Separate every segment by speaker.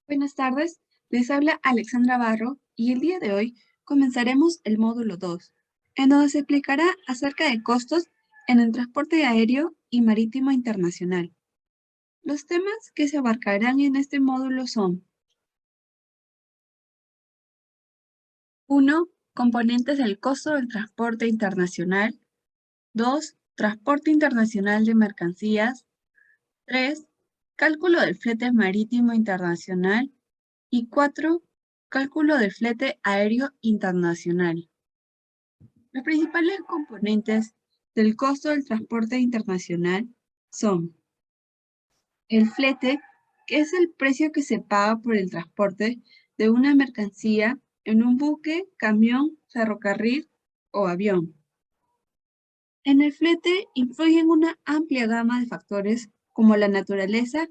Speaker 1: Buenas tardes, les habla Alexandra Barro y el día de hoy comenzaremos el módulo 2, en donde se explicará acerca de costos en el transporte aéreo y marítimo internacional. Los temas que se abarcarán en este módulo son 1. Componentes del costo del transporte internacional. 2. Transporte internacional de mercancías. 3. Cálculo del flete marítimo internacional. Y 4. Cálculo del flete aéreo internacional. Los principales componentes del costo del transporte internacional son el flete, que es el precio que se paga por el transporte de una mercancía en un buque, camión, ferrocarril o avión. En el flete influyen una amplia gama de factores como la naturaleza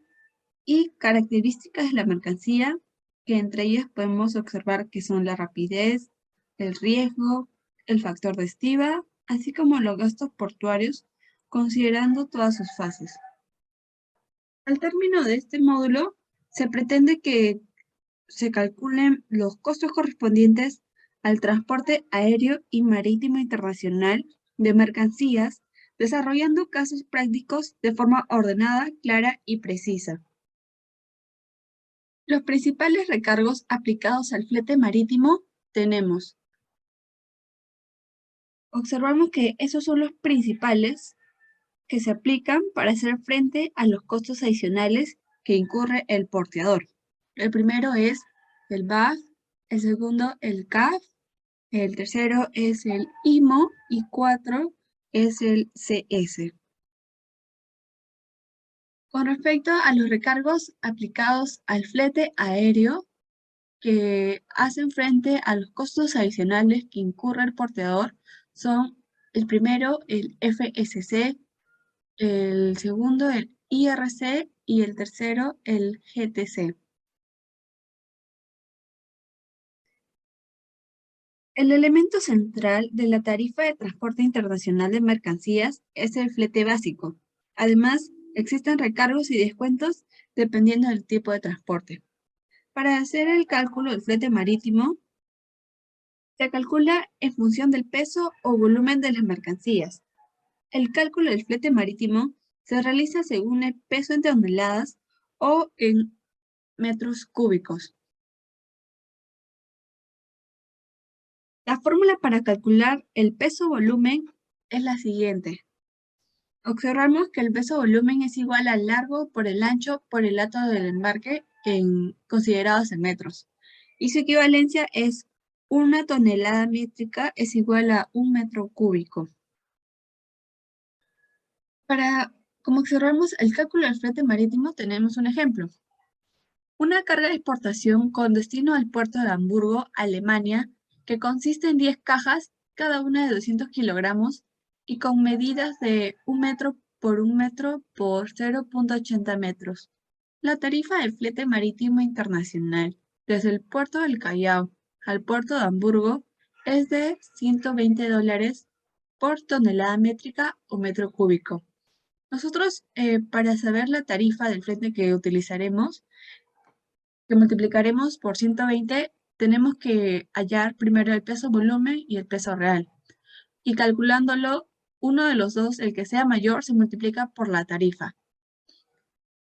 Speaker 1: y características de la mercancía, que entre ellas podemos observar que son la rapidez, el riesgo, el factor de estiba, así como los gastos portuarios, considerando todas sus fases. Al término de este módulo, se pretende que se calculen los costos correspondientes al transporte aéreo y marítimo internacional de mercancías, desarrollando casos prácticos de forma ordenada, clara y precisa. Los principales recargos aplicados al flete marítimo tenemos. Observamos que esos son los principales que se aplican para hacer frente a los costos adicionales que incurre el porteador. El primero es el BAF, el segundo el CAF, el tercero es el IMO y 4 es el CS. Con respecto a los recargos aplicados al flete aéreo, que hacen frente a los costos adicionales que incurre el porteador son el primero, el FSC, el segundo, el IRC y el tercero, el GTC. El elemento central de la tarifa de transporte internacional de mercancías es el flete básico. Además, existen recargos y descuentos dependiendo del tipo de transporte. Para hacer el cálculo del flete marítimo, se calcula en función del peso o volumen de las mercancías. El cálculo del flete marítimo se realiza según el peso en toneladas o en metros cúbicos. La fórmula para calcular el peso-volumen es la siguiente. Observamos que el peso-volumen es igual al largo por el ancho por el alto del embarque considerados en metros. Y su equivalencia es 1 tonelada métrica es igual a 1 metro cúbico. Como observamos el cálculo del flete marítimo, tenemos un ejemplo. Una carga de exportación con destino al puerto de Hamburgo, Alemania, que consiste en 10 cajas, cada una de 200 kilogramos, y con medidas de 1 metro por 1 metro por 0,80 metros. La tarifa del flete marítimo internacional desde el puerto del Callao al puerto de Hamburgo es de $120 por tonelada métrica o metro cúbico. Nosotros, para saber la tarifa del flete que utilizaremos, que multiplicaremos por 120, tenemos que hallar primero el peso volumen y el peso real. Y calculándolo, uno de los dos, el que sea mayor, se multiplica por la tarifa.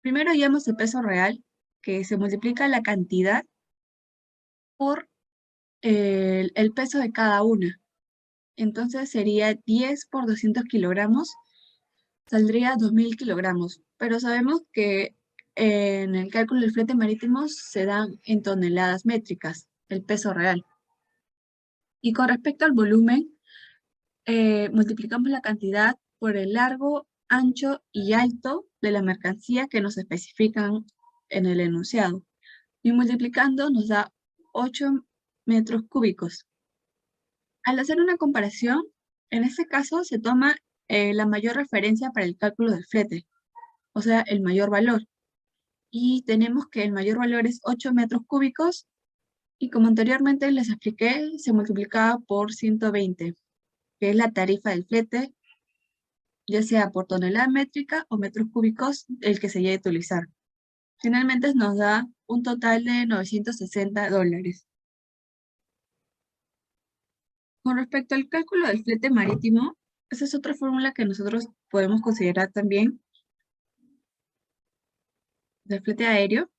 Speaker 1: Primero hallamos el peso real, que se multiplica la cantidad por el peso de cada una. Entonces sería 10 por 200 kilogramos, saldría 2000 kilogramos. Pero sabemos que en el cálculo del flete marítimo se dan en toneladas métricas, el peso real. Y con respecto al volumen, multiplicamos la cantidad por el largo, ancho y alto de la mercancía que nos especifican en el enunciado. Y multiplicando nos da 8 metros cúbicos. Al hacer una comparación, en este caso se toma la mayor referencia para el cálculo del flete, o sea, el mayor valor. Y tenemos que el mayor valor es 8 metros cúbicos y como anteriormente les expliqué, se multiplicaba por 120, que es la tarifa del flete, ya sea por tonelada métrica o metros cúbicos el que se llegue a utilizar. Finalmente nos da un total de $960. Con respecto al cálculo del flete marítimo, esa es otra fórmula que nosotros podemos considerar también del flete aéreo,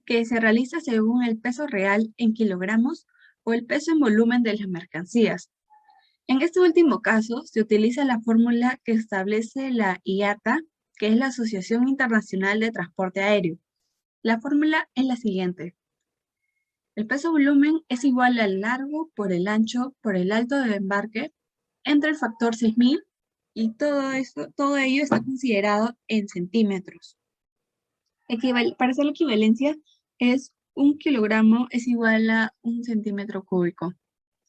Speaker 1: que se realiza según el peso real en kilogramos o el peso en volumen de las mercancías. En este último caso, se utiliza la fórmula que establece la IATA, que es la Asociación Internacional de Transporte Aéreo. La fórmula es la siguiente. El peso volumen es igual al largo por el ancho por el alto del embarque entre el factor 6000 y todo ello está considerado en centímetros. Para hacer la equivalencia, es 1 kilogramo es igual a 1 centímetro cúbico.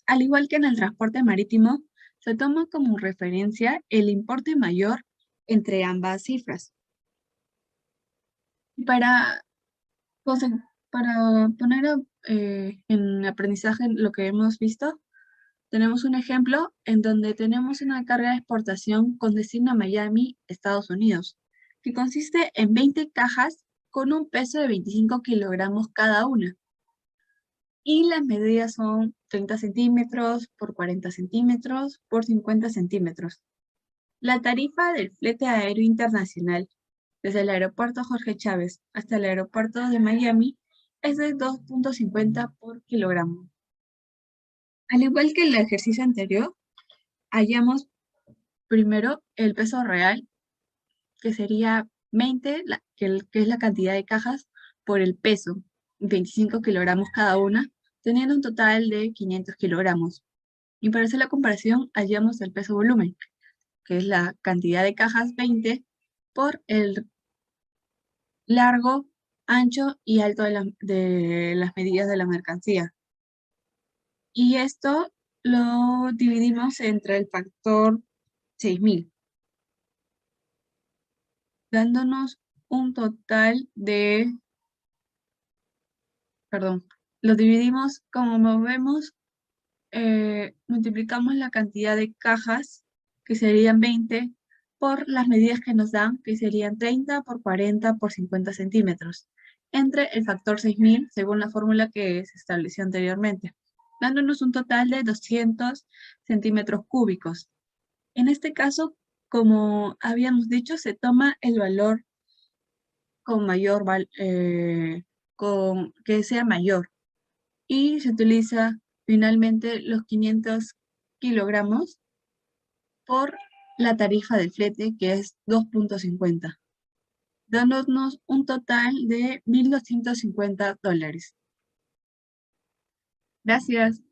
Speaker 1: Al igual que en el transporte marítimo, se toma como referencia el importe mayor entre ambas cifras. Para, para poner en aprendizaje lo que hemos visto, tenemos un ejemplo en donde tenemos una carga de exportación con destino a Miami, Estados Unidos, que consiste en 20 cajas con un peso de 25 kilogramos cada una. Y las medidas son 30 centímetros por 40 centímetros por 50 centímetros. La tarifa del flete aéreo internacional desde el aeropuerto Jorge Chávez hasta el aeropuerto de Miami es de 2.50 por kilogramo. Al igual que el ejercicio anterior, hallamos primero el peso real, que sería 20, que es la cantidad de cajas, por el peso, 25 kilogramos cada una, teniendo un total de 500 kilogramos. Y para hacer la comparación, hallamos el peso volumen, que es la cantidad de cajas 20 por el largo, ancho y alto de las medidas de la mercancía. Y esto lo dividimos entre el factor 6000, dándonos un total de, perdón, lo dividimos, como vemos, multiplicamos la cantidad de cajas, que serían 20, por las medidas que nos dan, que serían 30 por 40 por 50 centímetros, entre el factor 6000, según la fórmula que se estableció anteriormente, dándonos un total de 200 centímetros cúbicos. En este caso, como habíamos dicho, se toma el valor con mayor, que sea mayor, y se utiliza finalmente los 500 kilogramos por la tarifa del flete, que es 2.50, dándonos un total de $1.250. Gracias.